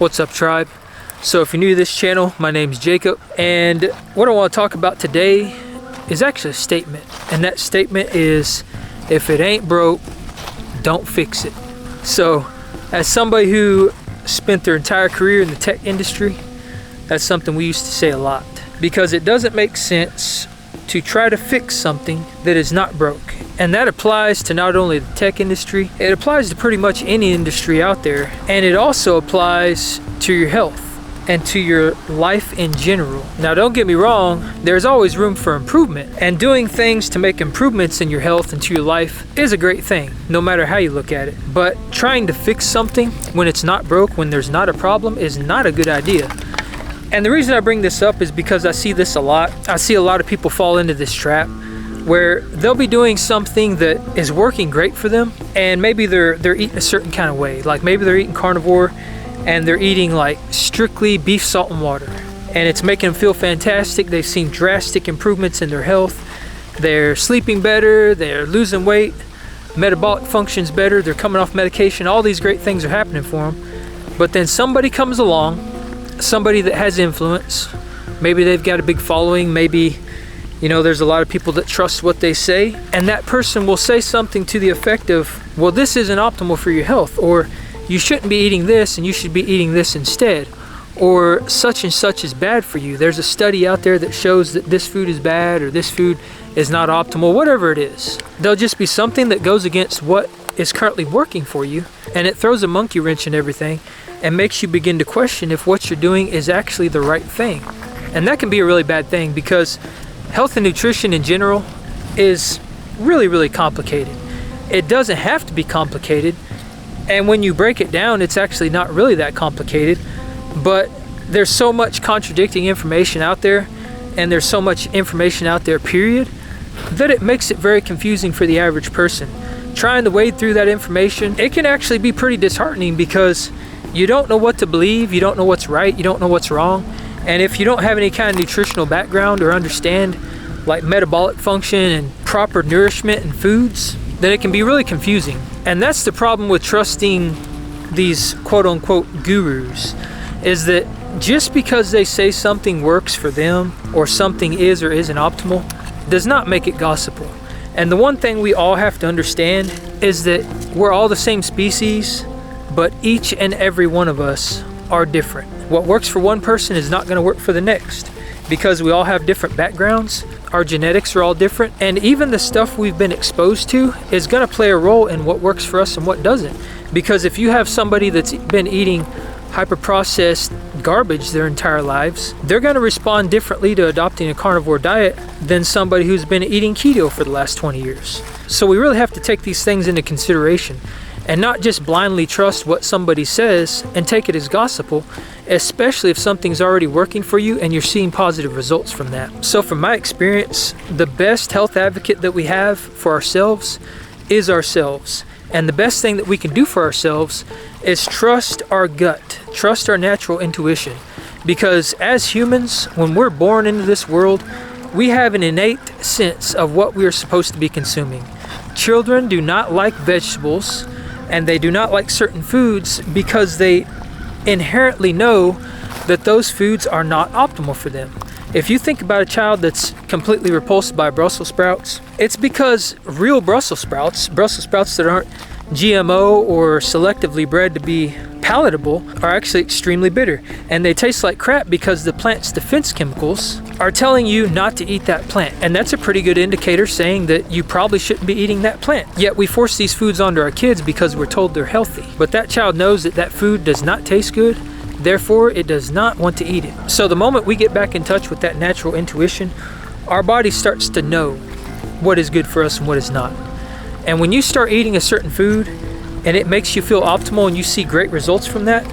What's up, tribe? So if you're new to this channel, my name's Jacob, and what I want to talk about today is actually a statement, and that statement is, if it ain't broke, don't fix it. So as somebody who spent their entire career in the tech industry, that's something we used to say a lot, because it doesn't make sense to try to fix something that is not broke. And that applies to not only the tech industry, it applies to pretty much any industry out there. And it also applies to your health and to your life in general. Now, don't get me wrong, there's always room for improvement. And doing things to make improvements in your health and to your life is a great thing, no matter how you look at it. But trying to fix something when it's not broke, when there's not a problem, is not a good idea. And the reason I bring this up is because I see this a lot. I see a lot of people fall into this trap where they'll be doing something that is working great for them, and maybe they're eating a certain kind of way. Like maybe they're eating carnivore and they're eating like strictly beef, salt, and water. And it's making them feel fantastic. They've seen drastic improvements in their health. They're sleeping better, they're losing weight, metabolic function's better, they're coming off medication. All these great things are happening for them. But then somebody comes along, somebody that has influence, maybe they've got a big following, maybe there's a lot of people that trust what they say, and that person will say something to the effect of, well, this isn't optimal for your health, or you shouldn't be eating this and you should be eating this instead, or such and such is bad for you. There's a study out there that shows that this food is bad, or this food is not optimal, whatever it is. There'll just be something that goes against what is currently working for you, and it throws a monkey wrench in everything and makes you begin to question if what you're doing is actually the right thing. And that can be a really bad thing, because health and nutrition in general is really, really complicated. It doesn't have to be complicated, and when you break it down, it's actually not really that complicated, but there's so much contradicting information out there, and there's so much information out there, period, that it makes it very confusing for the average person. Trying to wade through that information, it can actually be pretty disheartening, because you don't know what to believe, you don't know what's right, you don't know what's wrong. And if you don't have any kind of nutritional background or understand like metabolic function and proper nourishment in foods, then it can be really confusing. And that's the problem with trusting these quote unquote gurus, is that just because they say something works for them, or something is or isn't optimal, does not make it gospel. And the one thing we all have to understand is that we're all the same species, but each and every one of us are different. What works for one person is not going to work for the next, because we all have different backgrounds. Our genetics are all different, and even the stuff we've been exposed to is going to play a role in what works for us and what doesn't. Because if you have somebody that's been eating hyper-processed garbage their entire lives, they're going to respond differently to adopting a carnivore diet than somebody who's been eating keto for the last 20 years. So we really have to take these things into consideration, and not just blindly trust what somebody says and take it as gospel, especially if something's already working for you and you're seeing positive results from that. So from my experience, the best health advocate that we have for ourselves is ourselves. And the best thing that we can do for ourselves is trust our gut, trust our natural intuition. Because as humans, when we're born into this world, we have an innate sense of what we are supposed to be consuming. Children do not like vegetables, and they do not like certain foods because they inherently know that those foods are not optimal for them. If you think about a child that's completely repulsed by Brussels sprouts, it's because real Brussels sprouts that aren't GMO or selectively bred to be palatable, are actually extremely bitter. And they taste like crap because the plant's defense chemicals are telling you not to eat that plant. And that's a pretty good indicator saying that you probably shouldn't be eating that plant. Yet we force these foods onto our kids because we're told they're healthy. But that child knows that that food does not taste good, therefore it does not want to eat it. So the moment we get back in touch with that natural intuition, our body starts to know what is good for us and what is not. And when you start eating a certain food and it makes you feel optimal and you see great results from that,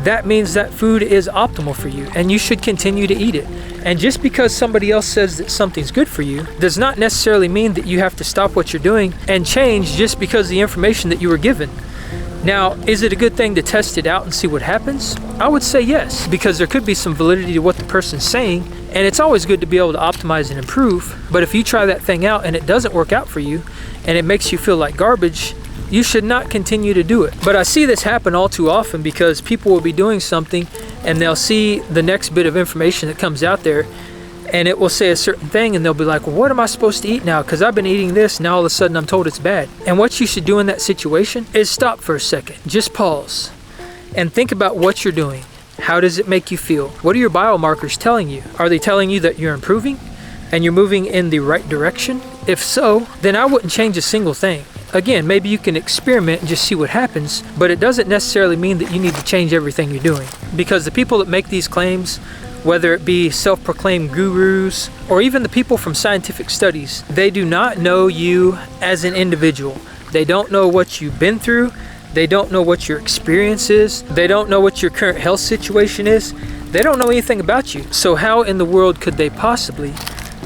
that means that food is optimal for you and you should continue to eat it. And just because somebody else says that something's good for you does not necessarily mean that you have to stop what you're doing and change just because of the information that you were given. Now, is it a good thing to test it out and see what happens? I would say yes, because there could be some validity to what the person's saying, and it's always good to be able to optimize and improve. But if you try that thing out and it doesn't work out for you and it makes you feel like garbage, you should not continue to do it. But I see this happen all too often because people will be doing something and they'll see the next bit of information that comes out there and it will say a certain thing and they'll be like, well, what am I supposed to eat now? Because I've been eating this, now all of a sudden I'm told it's bad. And what you should do in that situation is stop for a second. Just pause and think about what you're doing. How does it make you feel? What are your biomarkers telling you? Are they telling you that you're improving and you're moving in the right direction? If so, then I wouldn't change a single thing. Again, maybe you can experiment and just see what happens, but it doesn't necessarily mean that you need to change everything you're doing. Because the people that make these claims, whether it be self-proclaimed gurus or even the people from scientific studies, they do not know you as an individual. They don't know what you've been through. They don't know what your experience is. They don't know what your current health situation is. They don't know anything about you. So how in the world could they possibly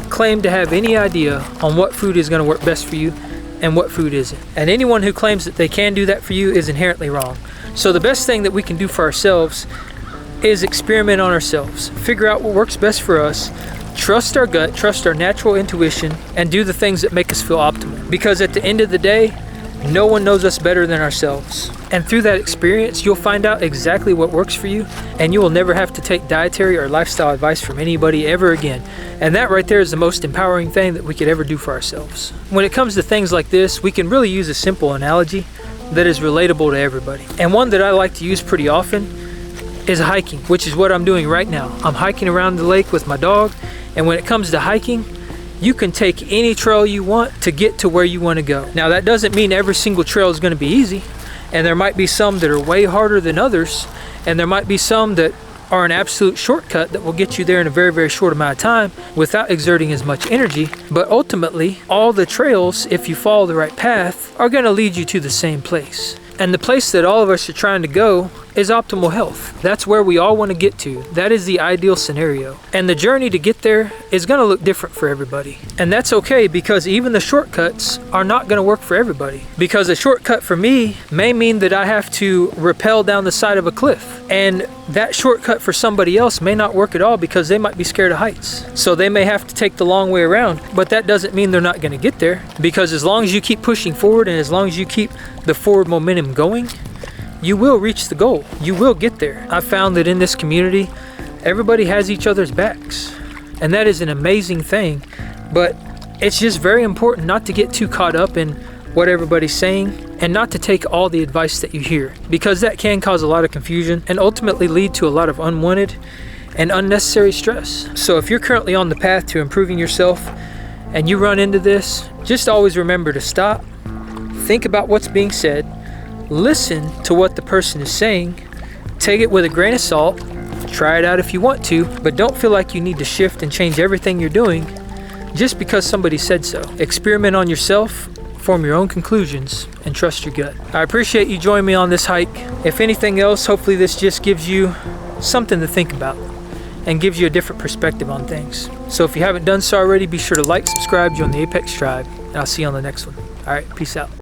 claim to have any idea on what food is going to work best for you and what food isn't? And anyone who claims that they can do that for you is inherently wrong. So the best thing that we can do for ourselves is experiment on ourselves. Figure out what works best for us. Trust our gut, trust our natural intuition, and do the things that make us feel optimal. Because at the end of the day, no one knows us better than ourselves. And through that experience, you'll find out exactly what works for you, and you will never have to take dietary or lifestyle advice from anybody ever again. And that right there is the most empowering thing that we could ever do for ourselves. When it comes to things like this, we can really use a simple analogy that is relatable to everybody. And one that I like to use pretty often is hiking, which is what I'm doing right now. I'm hiking around the lake with my dog, and when it comes to hiking, you can take any trail you want to get to where you want to go. Now that doesn't mean every single trail is going to be easy, and there might be some that are way harder than others, and there might be some that are an absolute shortcut that will get you there in a very, very short amount of time without exerting as much energy. But ultimately, all the trails, if you follow the right path, are going to lead you to the same place. And the place that all of us are trying to go is optimal health. That's where we all want to get to. That is the ideal scenario. And the journey to get there is going to look different for everybody. And that's okay, because even the shortcuts are not going to work for everybody. Because a shortcut for me may mean that I have to rappel down the side of a cliff. And that shortcut for somebody else may not work at all because they might be scared of heights. So they may have to take the long way around, but that doesn't mean they're not going to get there. Because as long as you keep pushing forward and as long as you keep the forward momentum going, you will reach the goal. You will get there. I've found that in this community, everybody has each other's backs. And that is an amazing thing. But it's just very important not to get too caught up in what everybody's saying and not to take all the advice that you hear, because that can cause a lot of confusion and ultimately lead to a lot of unwanted and unnecessary stress. So if you're currently on the path to improving yourself and you run into this, just always remember to stop, think about what's being said, listen to what the person is saying, take it with a grain of salt, try it out if you want to, but don't feel like you need to shift and change everything you're doing just because somebody said so. Experiment on yourself, form your own conclusions, and trust your gut. I appreciate you joining me on this hike. If anything else, hopefully this just gives you something to think about and gives you a different perspective on things. So if you haven't done so already, be sure to like, subscribe, join the Apex Tribe, and I'll see you on the next one. All right, peace out.